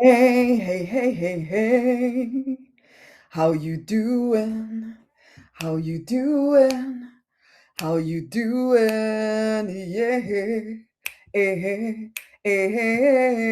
Hey, hey, hey, hey, hey. How you doing? How you doing? How you doing? Yeah. Hey, hey, hey,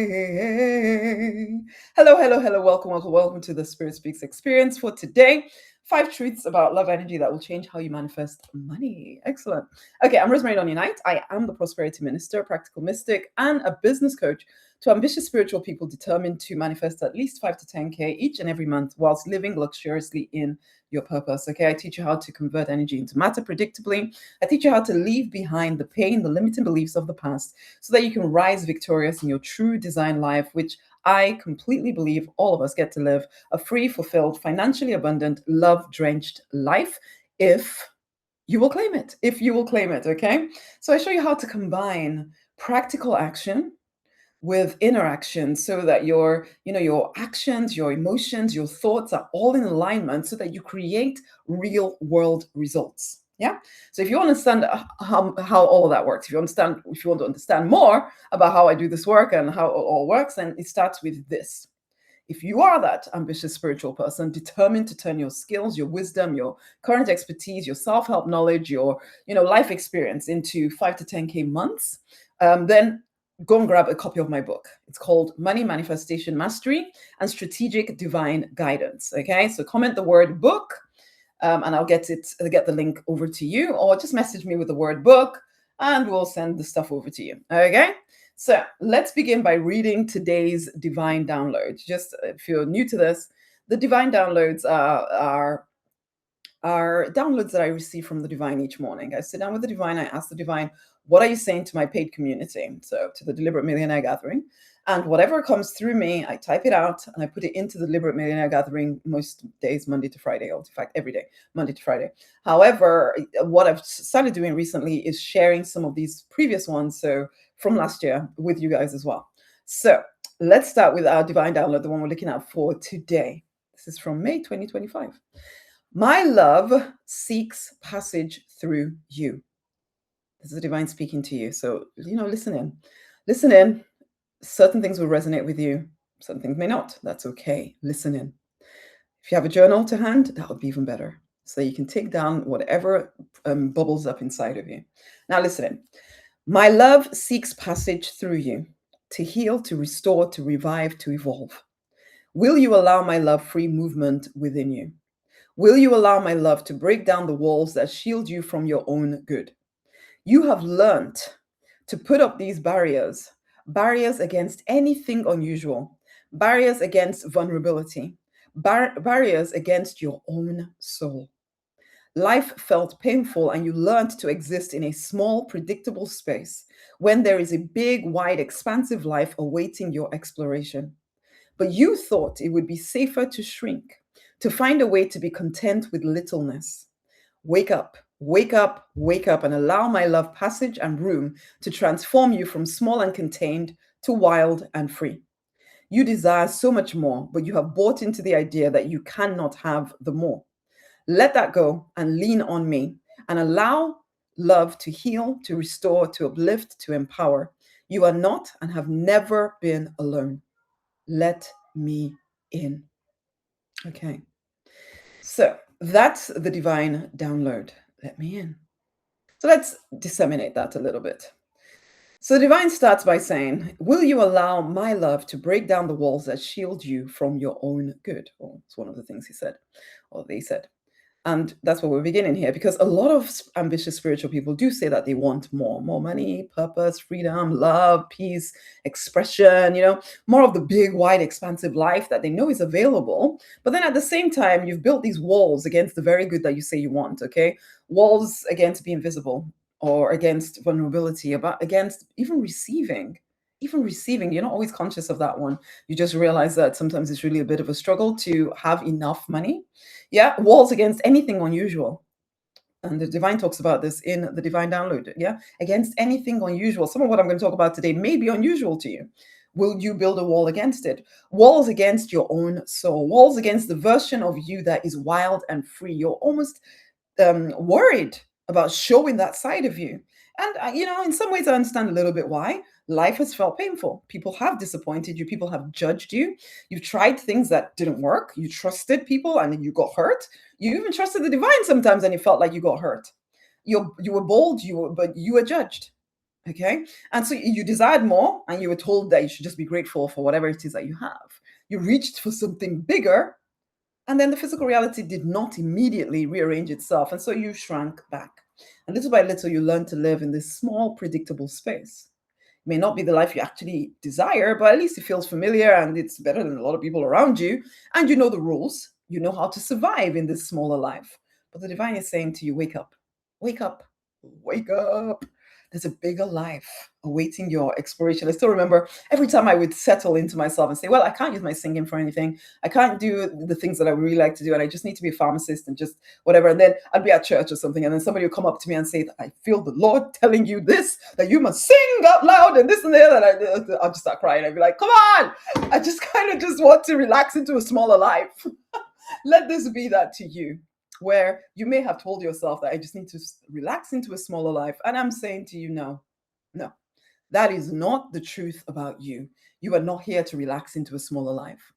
hey. Hello, hello, hello. Welcome, welcome, welcome to the Spirit Speaks experience for today. 5 truths about love energy that will change how you manifest money. Excellent. Okay, I'm Rosemary Donny Knight. I am the prosperity minister, practical mystic, and a business coach to ambitious spiritual people determined to manifest at least 5 to 10K each and every month whilst living luxuriously in your purpose. Okay, I teach you how to convert energy into matter predictably. I teach you how to leave behind the pain, the limiting beliefs of the past, so that you can rise victorious in your true design life, which I completely believe all of us get to live a free, fulfilled, financially abundant, love drenched life if you will claim it. If you will claim it, okay? So I show you how to combine practical action with interaction so that your actions, your emotions, your thoughts are all in alignment so that you create real world results. Yeah. So if you understand how all of that works, if you want to understand more about how I do this work and how it all works, then it starts with this. If you are that ambitious spiritual person determined to turn your skills, your wisdom, your current expertise, your self-help knowledge, your life experience into 5 to 10K months, then go and grab a copy of my book. It's called Money Manifestation Mastery and Strategic Divine Guidance. Okay, so comment the word book, and I'll get the link over to you, or just message me with the word book, and we'll send the stuff over to you. Okay. So let's begin by reading today's divine downloads. Just if you're new to this, the divine downloads are downloads that I receive from the divine each morning. I sit down with the divine, I ask the divine, what are you saying to my paid community? So to the Deliberate Millionaire Gathering. And whatever comes through me, I type it out and I put it into the Deliberate Millionaire Gathering most days, Monday to Friday, or in fact, every day, Monday to Friday. However, what I've started doing recently is sharing some of these previous ones, so from last year, with you guys as well. So let's start with our divine download, the one we're looking at for today. This is from May 2025. My love seeks passage through you. This is the divine speaking to you. So, listen in. Listen in. Certain things will resonate with you. Some things may not. That's okay. Listen in. If you have a journal to hand, that would be even better. So you can take down whatever bubbles up inside of you. Now, listen in. My love seeks passage through you to heal, to restore, to revive, to evolve. Will you allow my love free movement within you? Will you allow my love to break down the walls that shield you from your own good? You have learned to put up these barriers against anything unusual, barriers against vulnerability, barriers against your own soul. Life felt painful, and you learned to exist in a small, predictable space when there is a big, wide, expansive life awaiting your exploration. But you thought it would be safer to shrink, to find a way to be content with littleness. Wake up, wake up, wake up, and allow my love passage and room to transform you from small and contained to wild and free. You desire so much more, but you have bought into the idea that you cannot have the more. Let that go and lean on me and allow love to heal, to restore, to uplift, to empower. You are not and have never been alone. Let me in. Okay. So that's the divine download. Let me in. So let's disseminate that a little bit. So the divine starts by saying, will you allow my love to break down the walls that shield you from your own good? Well, it's one of the things he said, or they said. And that's where we're beginning here, because a lot of ambitious spiritual people do say that they want more money, purpose, freedom, love, peace, expression, more of the big, wide, expansive life that they know is available. But then at the same time, you've built these walls against the very good that you say you want, okay? Walls against being visible, or against vulnerability, against even receiving. Even receiving, you're not always conscious of that one. You just realize that sometimes it's really a bit of a struggle to have enough money. Yeah, walls against anything unusual. And the divine talks about this in the divine download. Yeah, against anything unusual. Some of what I'm going to talk about today may be unusual to you. Will you build a wall against it? Walls against your own soul, walls against the version of you that is wild and free. You're almost worried about showing that side of you. And, in some ways, I understand a little bit why. Life has felt painful. People have disappointed you. People have judged you. You've tried things that didn't work. You trusted people and then you got hurt. You even trusted the divine sometimes and you felt like you got hurt. You were bold, but you were judged. Okay. And so you desired more and you were told that you should just be grateful for whatever it is that you have. You reached for something bigger, and then the physical reality did not immediately rearrange itself. And so you shrank back. And little by little, you learn to live in this small, predictable space. It may not be the life you actually desire, but at least it feels familiar and it's better than a lot of people around you. And you know the rules. You know how to survive in this smaller life. But the divine is saying to you, wake up, wake up, wake up. There's a bigger life awaiting your exploration. I still remember every time I would settle into myself and say, well, I can't use my singing for anything. I can't do the things that I would really like to do. And I just need to be a pharmacist and just whatever. And then I'd be at church or something. And then somebody would come up to me and say, I feel the Lord telling you this, that you must sing out loud and this and that. And I'll just start crying. I'd be like, come on. I just kind of just want to relax into a smaller life. Let this be that to you, where you may have told yourself that I just need to relax into a smaller life. And I'm saying to you, no, no, that is not the truth about you. You are not here to relax into a smaller life.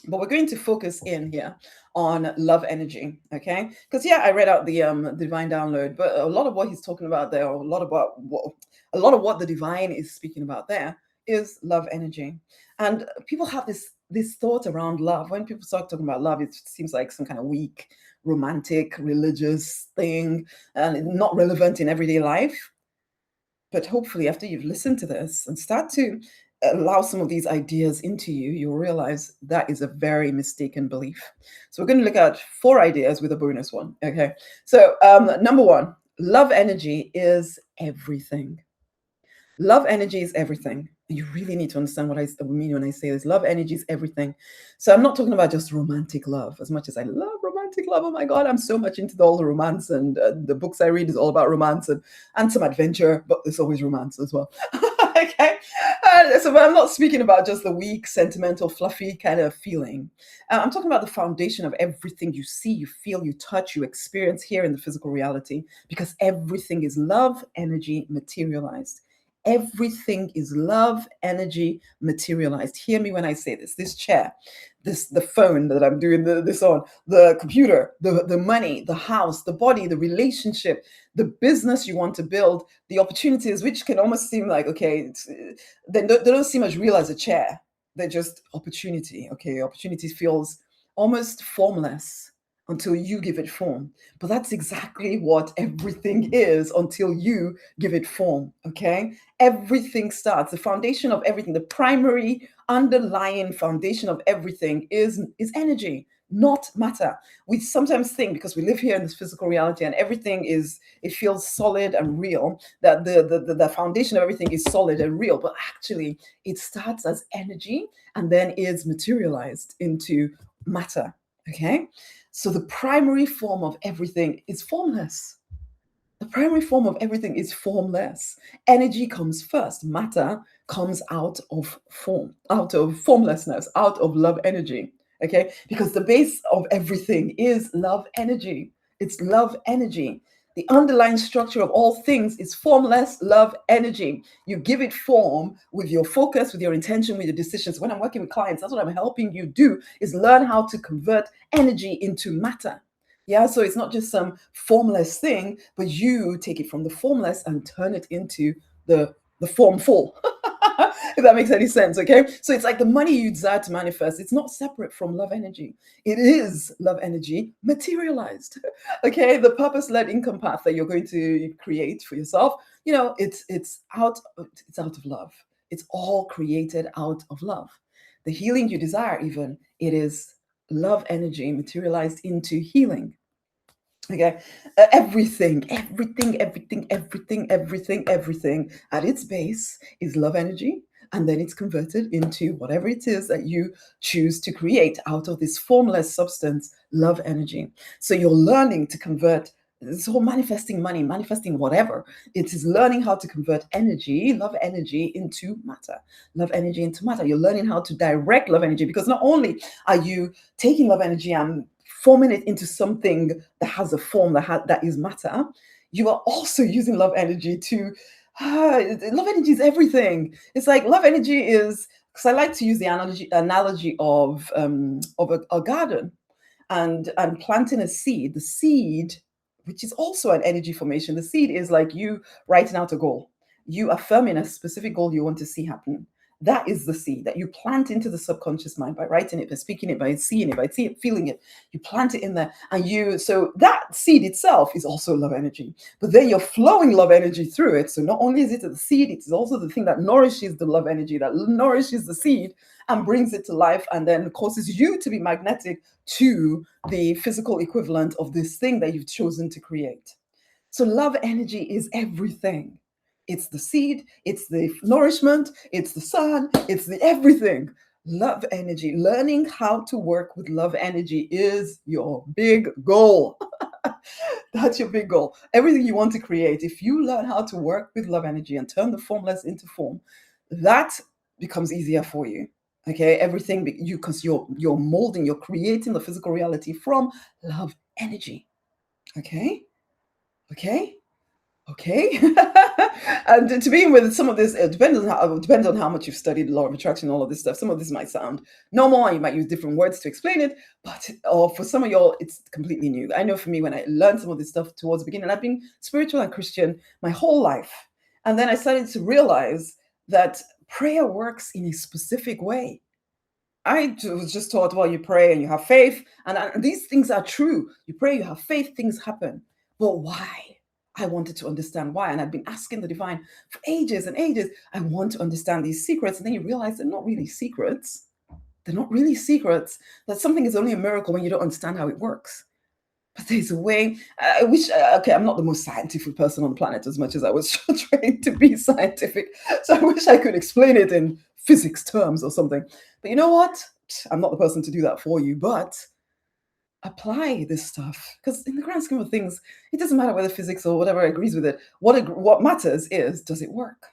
But we're going to focus in here on love energy, okay? Because I read out the divine download, but a lot of what he's talking about there, or a lot of what the divine is speaking about there, is love energy. And people have this thought around love. When people start talking about love, it seems like some kind of weak, romantic, religious thing, and not relevant in everyday life. But hopefully, after you've listened to this and start to allow some of these ideas into you, you'll realize that is a very mistaken belief. So we're going to look at 4 ideas with a bonus one. Okay. So number 1, love energy is everything. Love energy is everything. You really need to understand what I mean when I say this. Love energy is everything. So I'm not talking about just romantic love, as much as I love romantic love. Oh my God, I'm so much into all the romance, and the books I read is all about romance and some adventure, but there's always romance as well. Okay. But I'm not speaking about just the weak, sentimental, fluffy kind of feeling. I'm talking about the foundation of everything you see, you feel, you touch, you experience here in the physical reality, because everything is love energy materialized. Everything is love energy materialized. Hear me when I say this. This chair, the phone that I'm doing this on, the computer, the money, the house, the body, the relationship, the business you want to build, the opportunities, which can almost seem like, okay, they don't seem as real as a chair. They're just opportunity. Okay, opportunity feels almost formless until you give it form. But that's exactly what everything is until you give it form, okay? Everything starts, the foundation of everything, the primary underlying foundation of everything is energy, not matter. We sometimes think, because we live here in this physical reality and everything it feels solid and real, that the foundation of everything is solid and real, but actually it starts as energy and then is materialized into matter, okay? So the primary form of everything is formless. The primary form of everything is formless. Energy comes first. Matter comes out of form, out of formlessness, out of love energy. Okay? Because the base of everything is love energy. It's love energy. The underlying structure of all things is formless love energy. You give it form with your focus, with your intention, with your decisions. When I'm working with clients, that's what I'm helping you do, is learn how to convert energy into matter. Yeah, so it's not just some formless thing, but you take it from the formless and turn it into the formful. If that makes any sense, okay? So it's like the money you desire to manifest, it's not separate from love energy. It is love energy materialized. Okay, the purpose-led income path that you're going to create for yourself, it's out of love. It's all created out of love. The healing you desire, even, it is love energy materialized into healing. Okay, everything at its base is love energy, and then it's converted into whatever it is that you choose to create out of this formless substance, love energy. So you're learning to convert this whole manifesting money, manifesting whatever. It is learning how to convert energy, love energy, into matter. Love energy into matter. You're learning how to direct love energy, because not only are you taking love energy and forming it into something that has a form that is matter, you are also using love energy to Love energy is everything. It's like love energy is, because I like to use the analogy of a garden and planting a seed. The seed, which is also an energy formation, the seed is like you writing out a goal, you affirming a specific goal you want to see happen. That is the seed that you plant into the subconscious mind by writing it, by speaking it, by seeing it, by feeling it. You plant it in there, and so that seed itself is also love energy. But then you're flowing love energy through it. So not only is it the seed, it is also the thing that nourishes the love energy, that nourishes the seed and brings it to life, and then causes you to be magnetic to the physical equivalent of this thing that you've chosen to create. So love energy is everything. It's the seed, it's the nourishment, it's the sun, it's the everything. Love energy. Learning how to work with love energy is your big goal. That's your big goal. Everything you want to create, if you learn how to work with love energy and turn the formless into form, that becomes easier for you. Okay, everything you, because you're molding, you're creating the physical reality from love energy. Okay, okay, okay. And to begin with, some of this depends on how much you've studied the law of attraction, all of this stuff. Some of this might sound normal, and you might use different words to explain it, but or for some of y'all, it's completely new. I know for me, when I learned some of this stuff towards the beginning, I've been spiritual and Christian my whole life, and then I started to realize that prayer works in a specific way. Was just taught, well, you pray and you have faith, and these things are true. You pray, you have faith, things happen. But why? I wanted to understand why, and I've been asking the divine for ages and ages. I want to understand these secrets, and then you realize they're not really secrets. They're not really secrets. That something is only a miracle when you don't understand how it works. But there's a way. I wish. Okay, I'm not the most scientific person on the planet, as much as I was trained to be scientific. So I wish I could explain it in physics terms or something. But you know what? I'm not the person to do that for you. But apply this stuff, because in the grand scheme of things, it doesn't matter whether physics or whatever agrees with it. What matters is, does it work?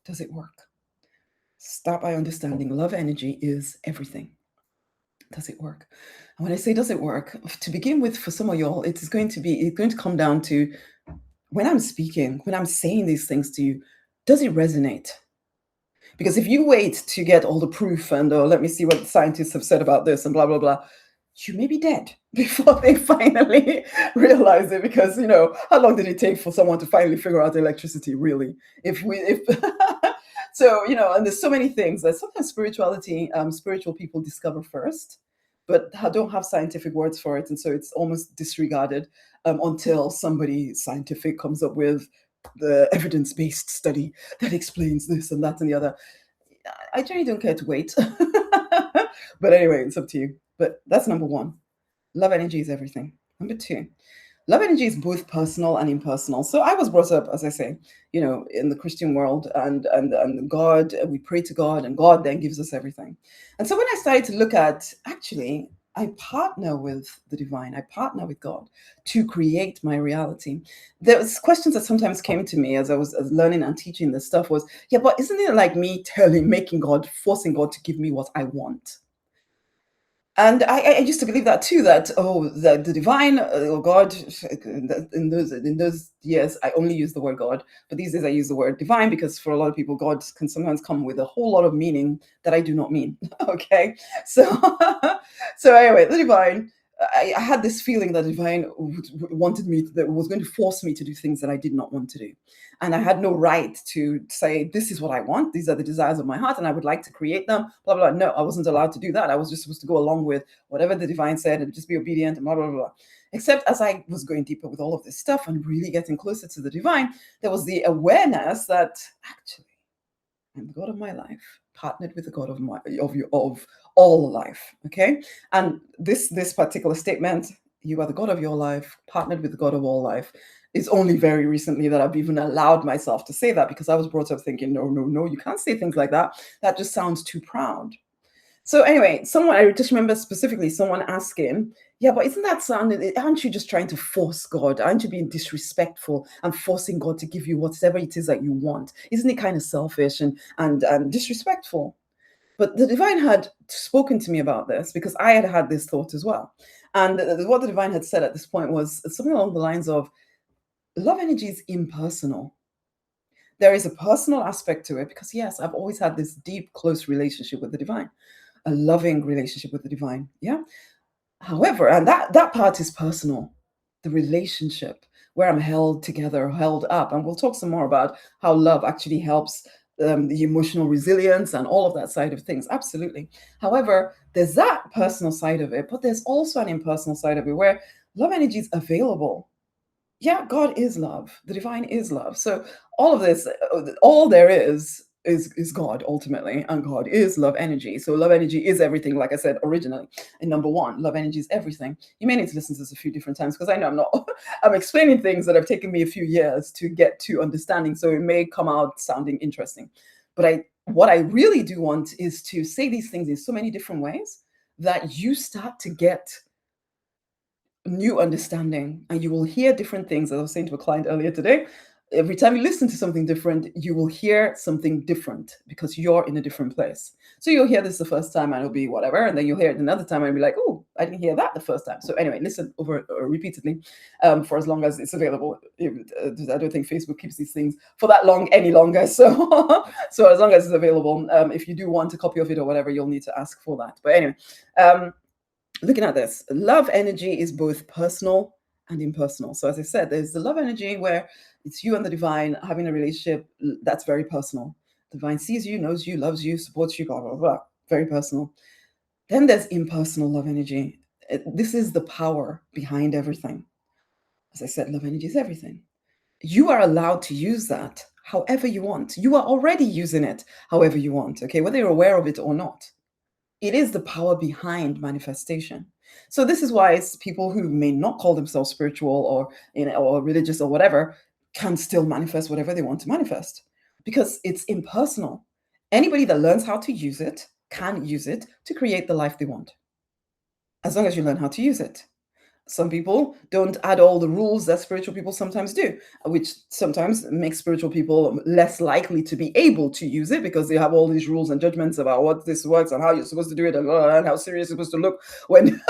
Does it work? Start by understanding love energy is everything. Does it work? And when I say does it work, to begin with, for some of y'all, it's going to come down to, when I'm speaking, when I'm saying these things to you, does it resonate? Because if you wait to get all the proof and let me see what the scientists have said about this and blah blah blah, you may be dead before they finally realize it. Because how long did it take for someone to finally figure out electricity? Really, if so, and there's so many things that sometimes spiritual people discover first, but don't have scientific words for it, and so it's almost disregarded until somebody scientific comes up with the evidence-based study that explains this and that and the other. I generally don't care to wait. But anyway, it's up to you. But that's number one. Love energy is everything. Number two, love energy is both personal and impersonal. So I was brought up, as I say, in the Christian world, and God, we pray to God, and God then gives us everything. And so when I started to look at, actually, I partner with the divine, I partner with God to create my reality. There was questions that sometimes came to me as I was learning and teaching this stuff was, yeah, but isn't it like me forcing God to give me what I want? And I used to believe that too, that the divine, or God, in those years I only use the word God, but these days I use the word divine, because for a lot of people God can sometimes come with a whole lot of meaning that I do not mean. Okay, so so anyway, the divine, I had this feeling that the divine wanted me, that was going to force me to do things that I did not want to do. And I had no right to say, this is what I want, these are the desires of my heart, and I would like to create them, blah, blah, blah. No, I wasn't allowed to do that. I was just supposed to go along with whatever the divine said and just be obedient and blah, blah, blah. Except as I was going deeper with all of this stuff and really getting closer to the divine, there was the awareness that, actually, I'm the God of my life, partnered with the God of all life. Okay, and this particular statement, you are the God of your life, partnered with the God of all life, it's only very recently that I've even allowed myself to say that, because I was brought up thinking, no, no, no, you can't say things like that. That just sounds too proud. So anyway, I just remember specifically someone asking, yeah, but isn't that sounding, aren't you just trying to force God? Aren't you being disrespectful and forcing God to give you whatever it is that you want? Isn't it kind of selfish and disrespectful? But the divine had spoken to me about this, because I had this thought as well. And what the divine had said at this point was something along the lines of, love energy is impersonal. There is a personal aspect to it because, yes, I've always had this deep, close relationship with the divine, a loving relationship with the divine. Yeah. However, and that part is personal, the relationship where I'm held together, held up, and we'll talk some more about how love actually helps the emotional resilience and all of that side of things. Absolutely. However, there's that personal side of it, but there's also an impersonal side of it where love energy is available. Yeah, God is love. The divine is love. So all of this, all there is God ultimately, and God is love energy. So love energy is everything, like I said originally. And number one, love energy is everything. You may need to listen to this a few different times because I know I'm not. I'm explaining things that have taken me a few years to get to understanding. So it may come out sounding interesting, but what I really do want is to say these things in so many different ways that you start to get new understanding, and you will hear different things. As I was saying to a client earlier today, every time you listen to something different, you will hear something different because you're in a different place. So you'll hear this the first time and it'll be whatever, and then you'll hear it another time and be like, oh, I didn't hear that the first time. So anyway, listen over repeatedly for as long as it's available. I don't think Facebook keeps these things for that long any longer. So so as long as it's available, if you do want a copy of it or whatever, you'll need to ask for that. But anyway, looking at this, love energy is both personal and impersonal. So as I said, there's the love energy where it's you and the divine having a relationship that's very personal. The divine sees you, knows you, loves you, supports you, blah, blah, blah. Very personal. Then there's impersonal love energy. This is the power behind everything. As I said, love energy is everything. You are allowed to use that however you want. You are already using it however you want, okay, whether you're aware of it or not. It is the power behind manifestation. So this is why it's people who may not call themselves spiritual or or religious or whatever can still manifest whatever they want to manifest because it's impersonal. Anybody that learns how to use it can use it to create the life they want, as long as you learn how to use it. Some people don't add all the rules that spiritual people sometimes do, which sometimes makes spiritual people less likely to be able to use it because they have all these rules and judgments about what this works and how you're supposed to do it and how serious you're supposed to look when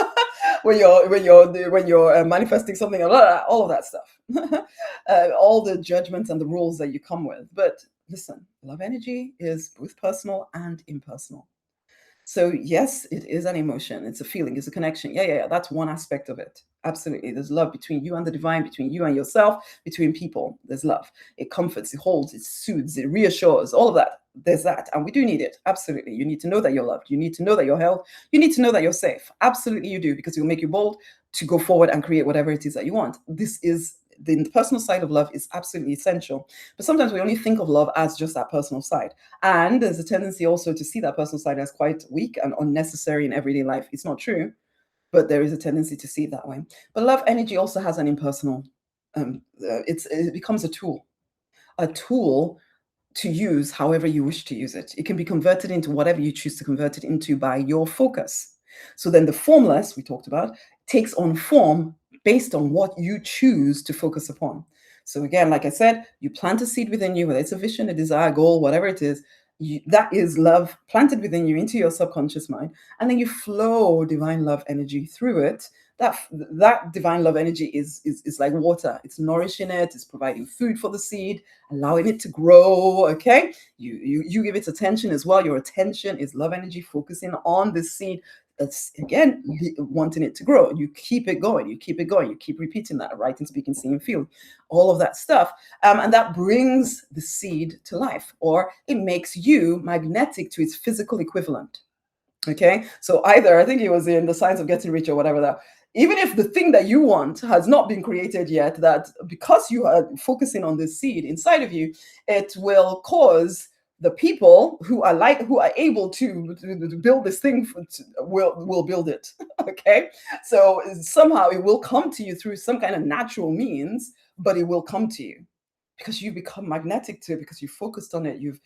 when you're manifesting something, all of that stuff, all the judgments and the rules that you come with. But listen, love energy is both personal and impersonal. So yes, it is an emotion. It's a feeling. It's a connection. Yeah, yeah, yeah. That's one aspect of it. Absolutely. There's love between you and the divine, between you and yourself, between people. There's love. It comforts, it holds, it soothes, it reassures, all of that. There's that. And we do need it. Absolutely. You need to know that you're loved. You need to know that you're held. You need to know that you're safe. Absolutely, you do, because it will make you bold to go forward and create whatever it is that you want. This is the personal side of love is absolutely essential. But sometimes we only think of love as just that personal side. And there's a tendency also to see that personal side as quite weak and unnecessary in everyday life. It's not true, but there is a tendency to see it that way. But love energy also has an impersonal, it becomes a tool to use however you wish to use it. It can be converted into whatever you choose to convert it into by your focus. So then the formless we talked about takes on form based on what you choose to focus upon. So again, like I said, you plant a seed within you, whether it's a vision, a desire, goal, whatever it is, that is love planted within you into your subconscious mind, and then you flow divine love energy through it. That divine love energy is like water. It's nourishing it. It's providing food for the seed, allowing it to grow. Okay, you give it attention as well. Your attention is love energy, focusing on the seed. That's again wanting it to grow. You keep it going. You keep it going. You keep repeating that, writing, speaking, seeing, feeling, all of that stuff, and that brings the seed to life, or it makes you magnetic to its physical equivalent. Okay, so either I think it was in The Science of Getting Rich or whatever that. Even if the thing that you want has not been created yet, that because you are focusing on this seed inside of you, it will cause the people who are able to build this thing will build it. Okay, so somehow it will come to you through some kind of natural means, but it will come to you because you become magnetic to it, because you focused on it. You've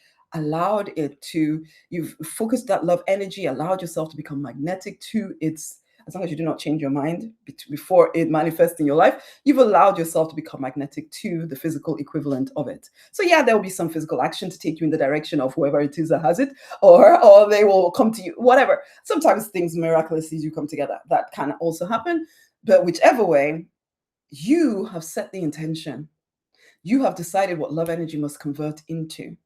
focused that love energy, allowed yourself to become magnetic to its, as long as you do not change your mind before it manifests in your life, you've allowed yourself to become magnetic to the physical equivalent of it. So yeah, there will be some physical action to take you in the direction of whoever it is that has it, or they will come to you, whatever. Sometimes things miraculously do come together. That can also happen. But whichever way, you have set the intention. You have decided what love energy must convert into.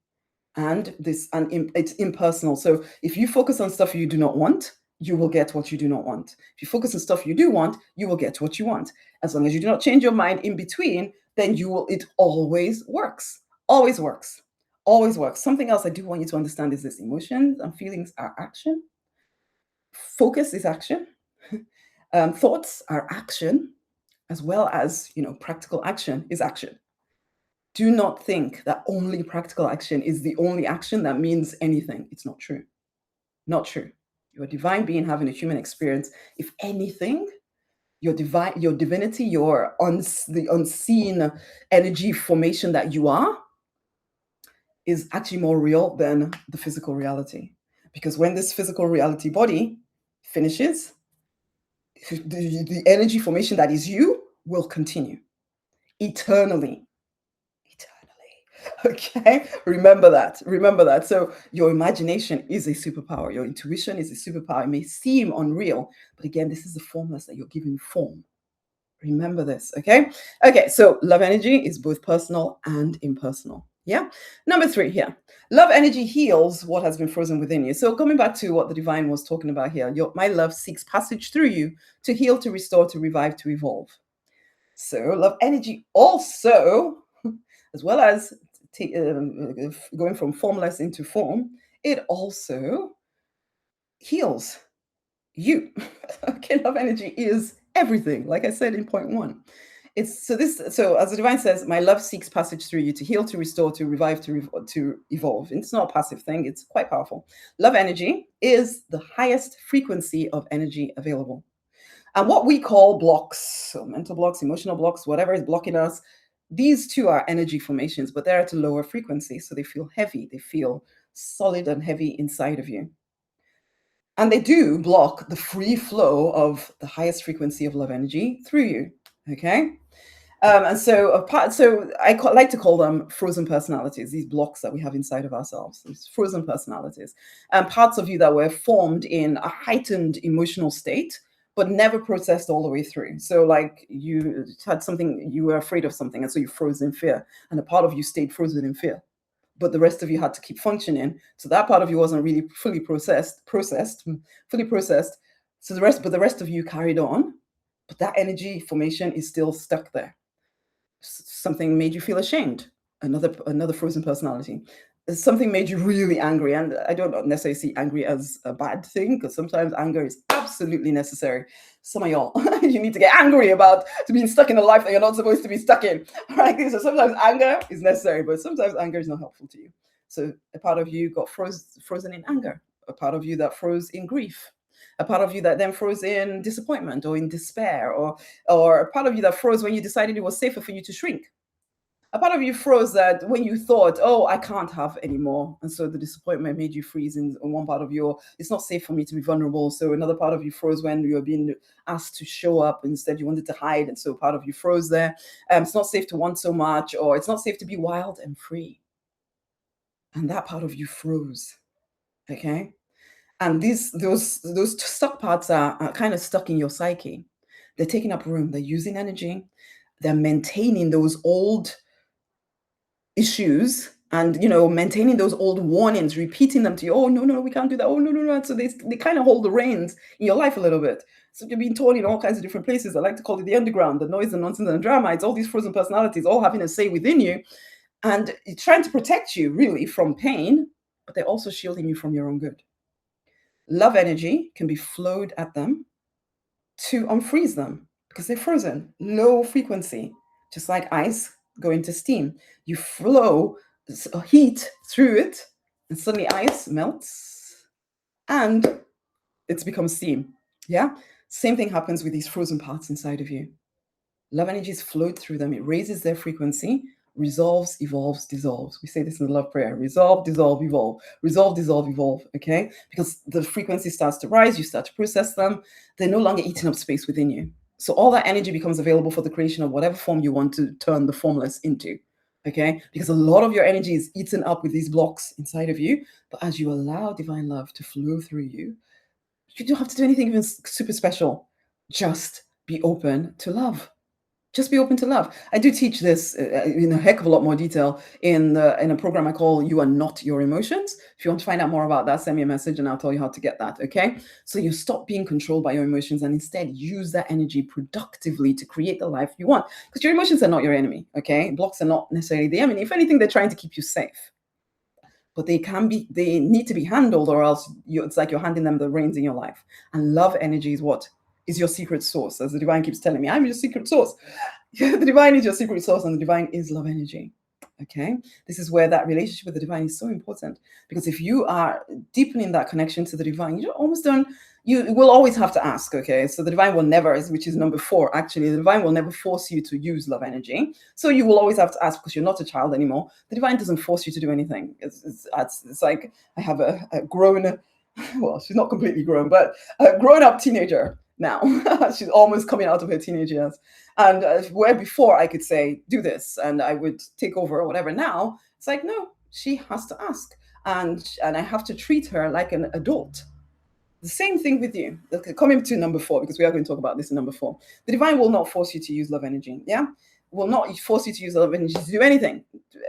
It's impersonal. So if you focus on stuff you do not want, you will get what you do not want. If you focus on stuff you do want, you will get what you want. As long as you do not change your mind in between, then it always works. Always works. Always works. Something else I do want you to understand is this: emotions and feelings are action. Focus is action. Thoughts are action, as well as, practical action is action. Do not think that only practical action is the only action that means anything. It's not true. Not true. You're a divine being having a human experience. If anything, your divinity, the unseen energy formation that you are, is actually more real than the physical reality. Because when this physical reality body finishes, the energy formation that is you will continue eternally. Okay, remember that. Remember that. So your imagination is a superpower. Your intuition is a superpower. It may seem unreal, but again, this is the formless that you're giving form. Remember this. Okay, so love energy is both personal and impersonal. Yeah. Number 3 here. Love energy heals what has been frozen within you. So coming back to what the divine was talking about here, my love seeks passage through you to heal, to restore, to revive, to evolve. So love energy also, as well as going from formless into form, it also heals you. Okay, love energy is everything, like I said in point 1. So as the divine says, my love seeks passage through you to heal, to restore, to revive, to evolve. It's not a passive thing, it's quite powerful. Love energy is the highest frequency of energy available. And what we call blocks, so mental blocks, emotional blocks, whatever is blocking us, these two are energy formations, but they're at a lower frequency. So they feel heavy, they feel solid and heavy inside of you. And they do block the free flow of the highest frequency of love energy through you. Okay. And so like to call them frozen personalities, these blocks that we have inside of ourselves, these frozen personalities, and parts of you that were formed in a heightened emotional state, but never processed all the way through. So like you had something, you were afraid of something, and so you froze in fear, and a part of you stayed frozen in fear, but the rest of you had to keep functioning. So that part of you wasn't really fully processed. So the rest of you carried on, but that energy formation is still stuck there. Something made you feel ashamed, another frozen personality. Something made you really angry, and I don't necessarily see angry as a bad thing, because sometimes anger is absolutely necessary. Some of y'all, you need to get angry about to being stuck in a life that you're not supposed to be stuck in. Right? So sometimes anger is necessary, but sometimes anger is not helpful to you. So a part of you got frozen in anger, a part of you that froze in grief, a part of you that then froze in disappointment or in despair, or a part of you that froze when you decided it was safer for you to shrink. A part of you froze that when you thought, oh, I can't have anymore. And so the disappointment made you freeze in one part of you. It's not safe for me to be vulnerable. So another part of you froze when you were being asked to show up. Instead, you wanted to hide. And so part of you froze there. It's not safe to want so much, or it's not safe to be wild and free. And that part of you froze. Okay. And those stuck parts are kind of stuck in your psyche. They're taking up room. They're using energy. They're maintaining those old issues, and maintaining those old warnings, repeating them to you. Oh, no, we can't do that. Oh, no. So they kind of hold the reins in your life a little bit. So you're being told in all kinds of different places. I like to call it the underground, the noise, the nonsense, and the drama. It's all these frozen personalities all having a say within you, and it's trying to protect you really from pain, but they're also shielding you from your own good. Love energy can be flowed at them to unfreeze them, because they're frozen, low frequency, just like ice going to steam. You flow heat through it, and suddenly ice melts and it's become steam. Yeah. Same thing happens with these frozen parts inside of you. Love energies flowed through them. It raises their frequency, resolves, evolves, dissolves. We say this in the love prayer: resolve, dissolve, evolve. Resolve, dissolve, evolve. Okay? Because the frequency starts to rise, you start to process them. They're no longer eating up space within you. So all that energy becomes available for the creation of whatever form you want to turn the formless into. Okay? Because a lot of your energy is eaten up with these blocks inside of you. But as you allow divine love to flow through you, you don't have to do anything even super special. Just be open to love. Just be open to love. I do teach this in a heck of a lot more detail in a program I call "You Are Not Your Emotions." If you want to find out more about that, send me a message and I'll tell you how to get that. Okay, so you stop being controlled by your emotions and instead use that energy productively to create the life you want. Because your emotions are not your enemy. Okay, blocks are not necessarily the enemy. If anything, they're trying to keep you safe, but they need to be handled, or else it's like you're handing them the reins in your life. And love energy is what is your secret source, as the divine keeps telling me. I'm your secret source. The divine is your secret source, and the divine is love energy. Okay, this is where that relationship with the divine is so important, because if you are deepening that connection to the divine, you almost don't. You will always have to ask. Okay, so the divine will never, which is number 4. Actually, the divine will never force you to use love energy. So you will always have to ask, because you're not a child anymore. The divine doesn't force you to do anything. It's like I have a grown, well, she's not completely grown, but a grown up teenager now. She's almost coming out of her teenage years. And where before I could say, do this, and I would take over or whatever. Now it's like, no, she has to ask. And I have to treat her like an adult. The same thing with you. Okay, coming to number 4, because we are going to talk about this in number 4. The divine will not force you to use love energy. Yeah. Will not force you to use love energy to do anything.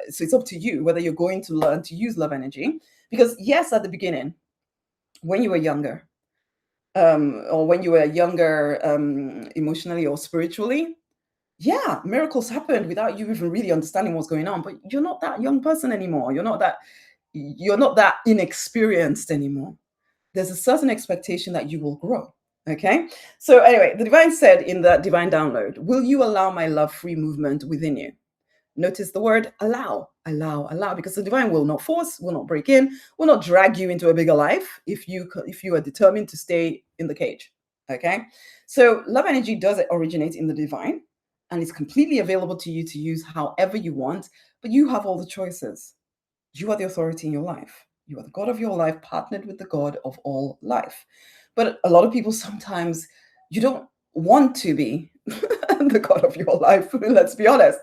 So it's up to you whether you're going to learn to use love energy. Because yes, at the beginning, when you were younger, or when you were younger, emotionally or spiritually, yeah, miracles happened without you even really understanding what's going on. But you're not that young person anymore. You're not that inexperienced anymore. There's a certain expectation that you will grow. Okay. So anyway, the divine said in that divine download, will you allow my love free movement within you? Notice the word allow, allow, allow, because the divine will not force, will not break in, will not drag you into a bigger life if you are determined to stay in the cage. Okay. So love energy does originate in the divine, and it's completely available to you to use however you want, but you have all the choices. You are the authority in your life. You are the God of your life, partnered with the God of all life. But a lot of people sometimes, you don't want to be the God of your life. Let's be honest.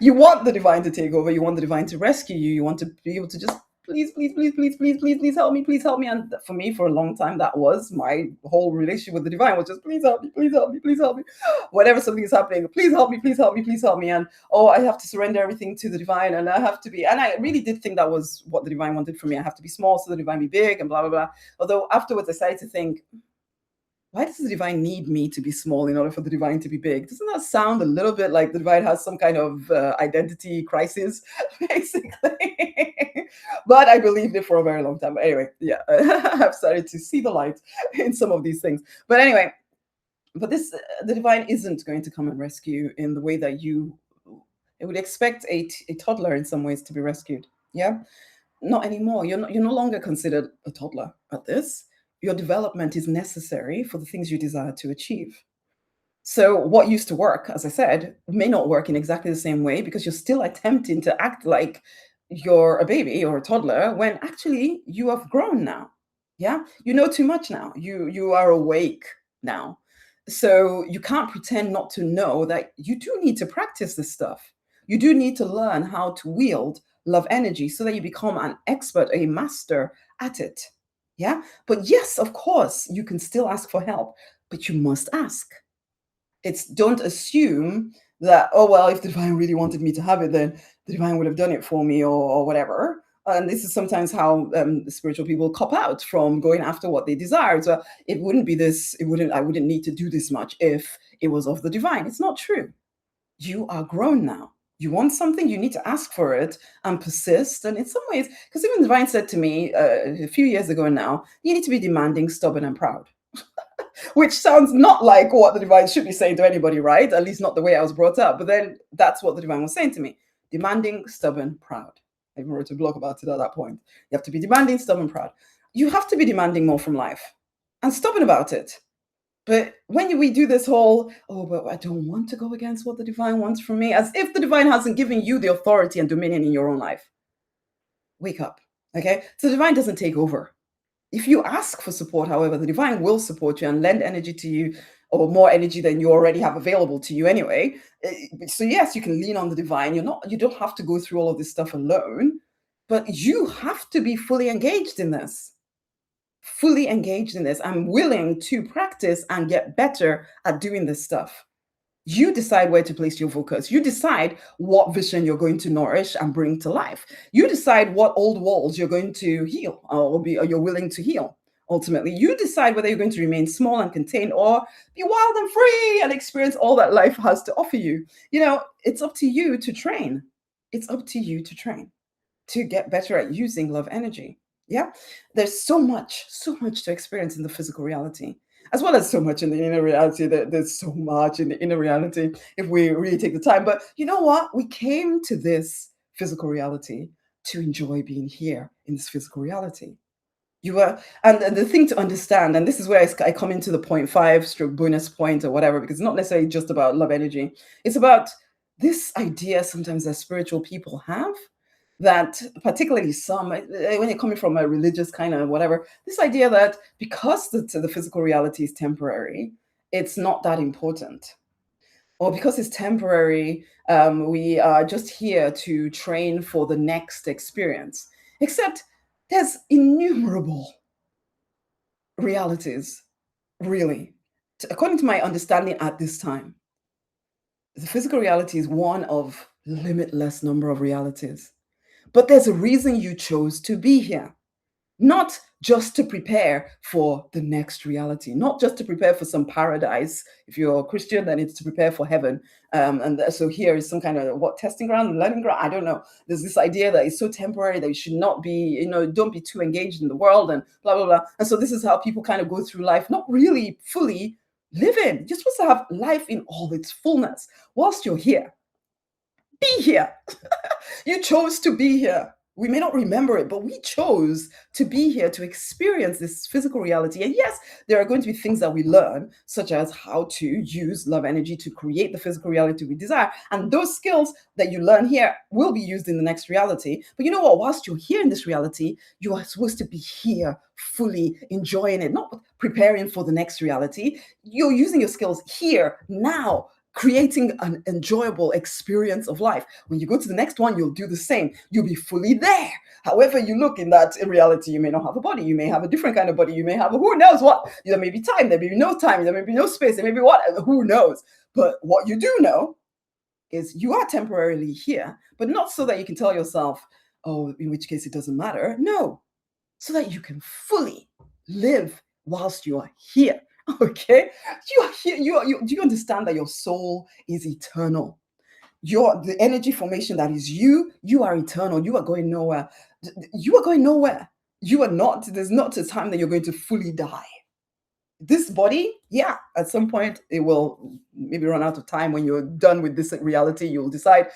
You want the divine to take over. You want the divine to rescue you. You want to be able to just please, please, please, please, please, please, please help me, please help me. And for me, for a long time, that was my whole relationship with the divine, was just please help me, please help me, please help me. Whenever something is happening, please help me, please help me, please help me. And oh, I have to surrender everything to the divine, and I have to be. And I really did think that was what the divine wanted from me. I have to be small so the divine be big, and blah blah blah. Although afterwards, I started to think, why does the divine need me to be small in order for the divine to be big? Doesn't that sound a little bit like the divine has some kind of identity crisis, basically? But I believed it for a very long time. But anyway, yeah, I've started to see the light in some of these things. But anyway, the divine isn't going to come and rescue in the way that you it would expect a toddler in some ways to be rescued. Yeah, not anymore. You're no longer considered a toddler at this. Your development is necessary for the things you desire to achieve. So what used to work, as I said, may not work in exactly the same way, because you're still attempting to act like you're a baby or a toddler when actually you have grown now. Yeah, you know too much now. You are awake now. So you can't pretend not to know that you do need to practice this stuff. You do need to learn how to wield love energy so that you become an expert, a master at it. Yeah. But yes, of course, you can still ask for help, but you must ask. It's don't assume that, oh, well, if the divine really wanted me to have it, then the divine would have done it for me, or whatever. And this is sometimes how spiritual people cop out from going after what they desire. So it wouldn't be this, I wouldn't need to do this much if it was of the divine. It's not true. You are grown now. You want something, you need to ask for it and persist. And in some ways, because even the divine said to me a few years ago now, you need to be demanding, stubborn, and proud. Which sounds not like what the divine should be saying to anybody, right? At least not the way I was brought up. But then that's what the divine was saying to me: demanding, stubborn, proud. I even wrote a blog about it at that point. You have to be demanding, stubborn, proud. You have to be demanding more from life and stubborn about it. But when we do this whole, oh, but I don't want to go against what the divine wants from me, as if the divine hasn't given you the authority and dominion in your own life. Wake up. Okay? So the divine doesn't take over. If you ask for support, however, the divine will support you and lend energy to you, or more energy than you already have available to you anyway. So yes, you can lean on the divine. You don't have to go through all of this stuff alone, but you have to be fully engaged in this. Fully engaged in this. I'm willing to practice and get better at doing this stuff. You decide where to place your focus. You decide what vision you're going to nourish and bring to life. You decide what old walls you're going to heal or you're willing to heal. Ultimately, you decide whether you're going to remain small and contained or be wild and free and experience all that life has to offer you. It's up to you to train. It's up to you to train to get better at using love energy. Yeah. There's so much to experience in the physical reality, as well as so much in the inner reality. There's so much in the inner reality if we really take the time. But you know what? We came to this physical reality to enjoy being here in this physical reality. You are, and the thing to understand, and this is where I come into the point five stroke bonus point or whatever, because it's not necessarily just about love energy. It's about this idea sometimes that spiritual people have, that particularly some, when you're coming from a religious kind of whatever, this idea that because the physical reality is temporary, it's not that important. Or because it's temporary, we are just here to train for the next experience. Except there's innumerable realities, really. According to my understanding at this time, the physical reality is one of limitless number of realities. But there's a reason you chose to be here. Not just to prepare for the next reality, not just to prepare for some paradise. If you're a Christian, then it's to prepare for heaven. So here is some kind of testing ground, learning ground. I don't know. There's this idea that it's so temporary that you should not be, don't be too engaged in the world and blah, blah, blah. And so this is how people kind of go through life, not really fully living. You're supposed to have life in all its fullness whilst you're here. Be here. You chose to be here. We may not remember it, but we chose to be here to experience this physical reality. And yes, there are going to be things that we learn, such as how to use love energy to create the physical reality we desire. And those skills that you learn here will be used in the next reality. But you know what? Whilst you're here in this reality, you are supposed to be here fully enjoying it, not preparing for the next reality. You're using your skills here, now, creating an enjoyable experience of life. When you go to the next one, you'll do the same. You'll be fully there. However you look in that in reality, you may not have a body. You may have a different kind of body. You may have who knows what. There may be time. There may be no time. There may be no space. There may be what. Who knows? But what you do know is you are temporarily here, but not so that you can tell yourself, oh, in which case it doesn't matter. No, so that you can fully live whilst you are here. Okay, you are here. Do you understand that your soul is eternal? The energy formation that is you. You are eternal. You are going nowhere. You are going nowhere. You are not. There's not a time that you're going to fully die. This body, yeah, at some point it will maybe run out of time. When you're done with this reality, you'll decide,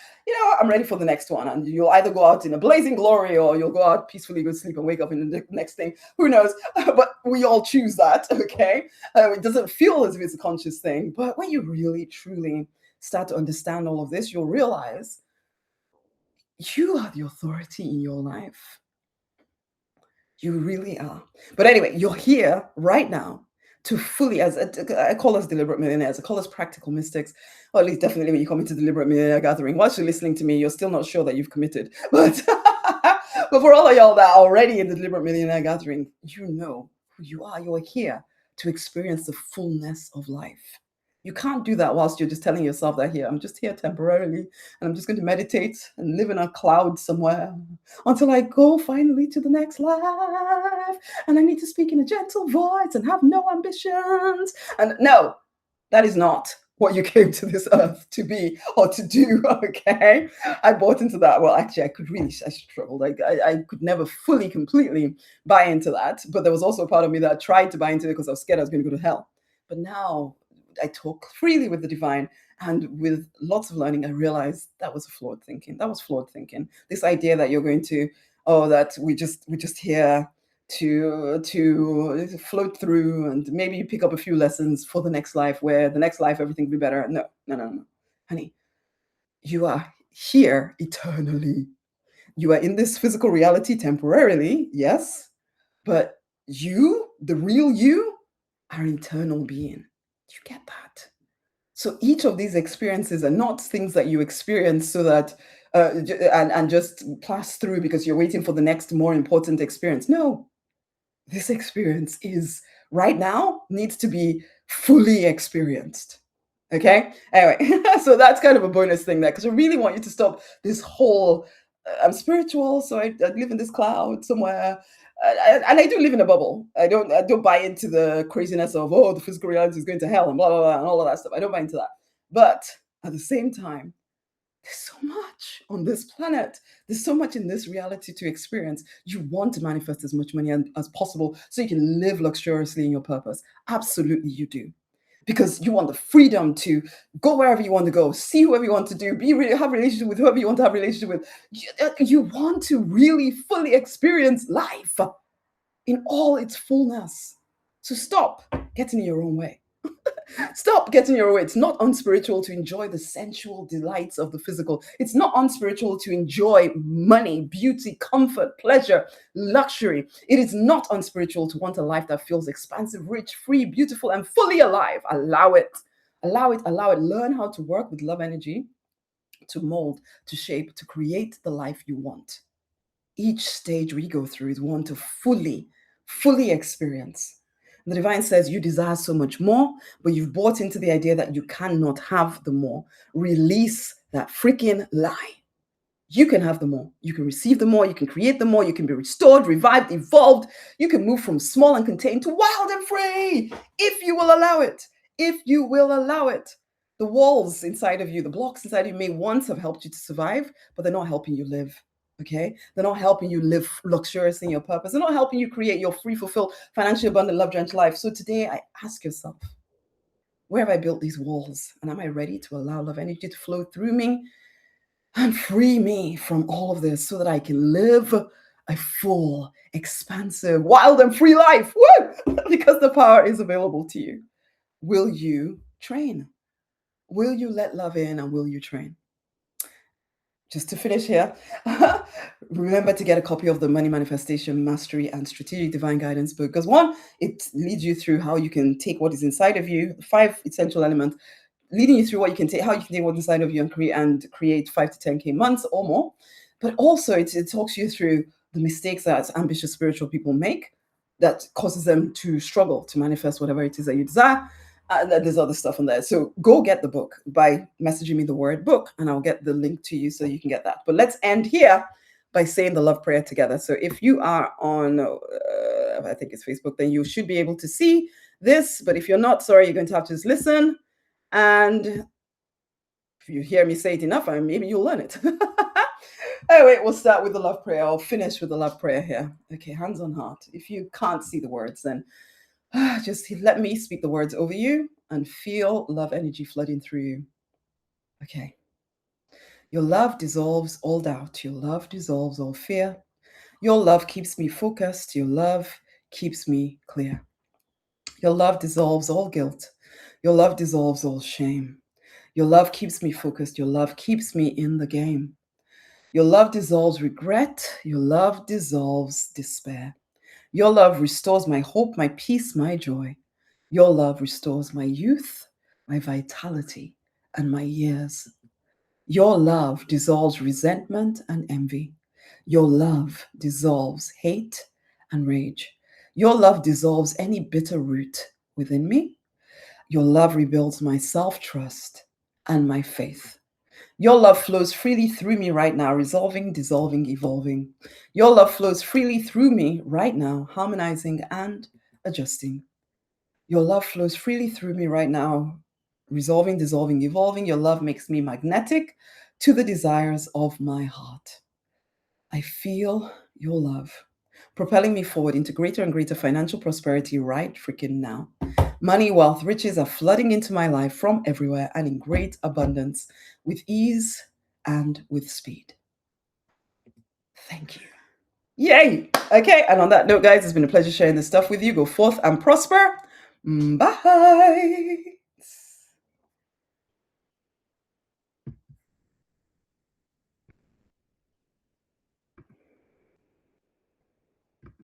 I'm ready for the next one. And you'll either go out in a blazing glory or you'll go out peacefully, go to sleep and wake up in the next thing. Who knows? But we all choose that, okay? It doesn't feel as if it's a conscious thing. But when you really, truly start to understand all of this, you'll realize you are the authority in your life. You really are. But anyway, you're here right now to fully, I call us deliberate millionaires, I call us practical mystics, or at least definitely when you come into deliberate millionaire gathering, whilst you're listening to me, you're still not sure that you've committed. But for all of y'all that are already in the deliberate millionaire gathering, you know who you are. You're here to experience the fullness of life. You can't do that whilst you're just telling yourself that I'm just here temporarily and I'm just going to meditate and live in a cloud somewhere until I go finally to the next life. And I need to speak in a gentle voice and have no ambitions. And no, that is not what you came to this earth to be or to do, okay? I bought into that. Well, actually, I struggled. I could never fully, completely buy into that. But there was also a part of me that tried to buy into it because I was scared I was going to go to hell. But now I talk freely with the divine, and with lots of learning, I realized that was flawed thinking. That was flawed thinking. This idea that you're going to, that we're just here to float through, and maybe you pick up a few lessons for the next life, where the next life everything will be better. No, honey, you are here eternally. You are in this physical reality temporarily, yes, but you, the real you, are an eternal being. You get that? So each of these experiences are not things that you experience so that and just pass through because you're waiting for the next more important experience. No, this experience is right now needs to be fully experienced. Okay. Anyway, so that's kind of a bonus thing there because I really want you to stop this whole I'm spiritual, so I live in this cloud somewhere. And I do live in a bubble. I don't buy into the craziness of the physical reality is going to hell and blah blah blah and all of that stuff. I don't buy into that. But at the same time, there's so much on this planet. There's so much in this reality to experience. You want to manifest as much money as possible so you can live luxuriously in your purpose. Absolutely, you do because you want the freedom to go wherever you want to go, see whoever you want to do, have a relationship with whoever you want to have a relationship with. You want to really fully experience life in all its fullness. So stop getting in your own way. Stop getting your way. It's not unspiritual to enjoy the sensual delights of the physical. It's not unspiritual to enjoy money, beauty, comfort, pleasure, luxury. It is not unspiritual to want a life that feels expansive, rich, free, beautiful, and fully alive. Allow it. Allow it. Allow it. Learn how to work with love energy to mold, to shape, to create the life you want. Each stage we go through is one to fully experience. The divine says you desire so much more, but you've bought into the idea that you cannot have the more. Release that freaking lie. You can have the more. You can receive the more. You can create the more. You can be restored, revived, evolved. You can move from small and contained to wild and free if you will allow it. If you will allow it. The walls inside of you, the blocks inside of you may once have helped you to survive, but they're not helping you live. Okay, they're not helping you live luxuriously in your purpose. They're not helping you create your free, fulfilled, financially abundant, love-drenched life. So today, I ask yourself, where have I built these walls? And am I ready to allow love energy to flow through me and free me from all of this so that I can live a full, expansive, wild, and free life? Woo! Because the power is available to you. Will you train? Will you let love in and will you train? Just to finish here, remember to get a copy of the Money Manifestation Mastery and Strategic Divine Guidance book. Because one, it leads you through how you can take what is inside of you, 5 essential elements, leading you through what you can take, how you can take what's inside of you and create 5 to 10K months or more. But also it talks you through the mistakes that ambitious spiritual people make that causes them to struggle to manifest whatever it is that you desire. And there's other stuff on there. So go get the book by messaging me the word book, and I'll get the link to you so you can get that. But let's end here by saying the love prayer together. So if you are on, I think it's Facebook, then you should be able to see this. But if you're not, sorry, you're going to have to just listen. And if you hear me say it enough, maybe you'll learn it. Anyway, we'll start with the love prayer. I'll finish with the love prayer here. Okay, hands on heart. If you can't see the words, then just let me speak the words over you and feel love energy flooding through you. Okay. Your love dissolves all doubt. Your love dissolves all fear. Your love keeps me focused. Your love keeps me clear. Your love dissolves all guilt. Your love dissolves all shame. Your love keeps me focused. Your love keeps me in the game. Your love dissolves regret. Your love dissolves despair. Your love restores my hope, my peace, my joy. Your love restores my youth, my vitality, and my years. Your love dissolves resentment and envy. Your love dissolves hate and rage. Your love dissolves any bitter root within me. Your love rebuilds my self-trust and my faith. Your love flows freely through me right now, resolving, dissolving, evolving. Your love flows freely through me right now, harmonizing and adjusting. Your love flows freely through me right now, resolving, dissolving, evolving. Your love makes me magnetic to the desires of my heart. I feel your love propelling me forward into greater and greater financial prosperity right freaking now. Money, wealth, riches are flooding into my life from everywhere and in great abundance, with ease and with speed. Thank you. Yay! Okay, and on that note, guys, it's been a pleasure sharing this stuff with you. Go forth and prosper. Bye.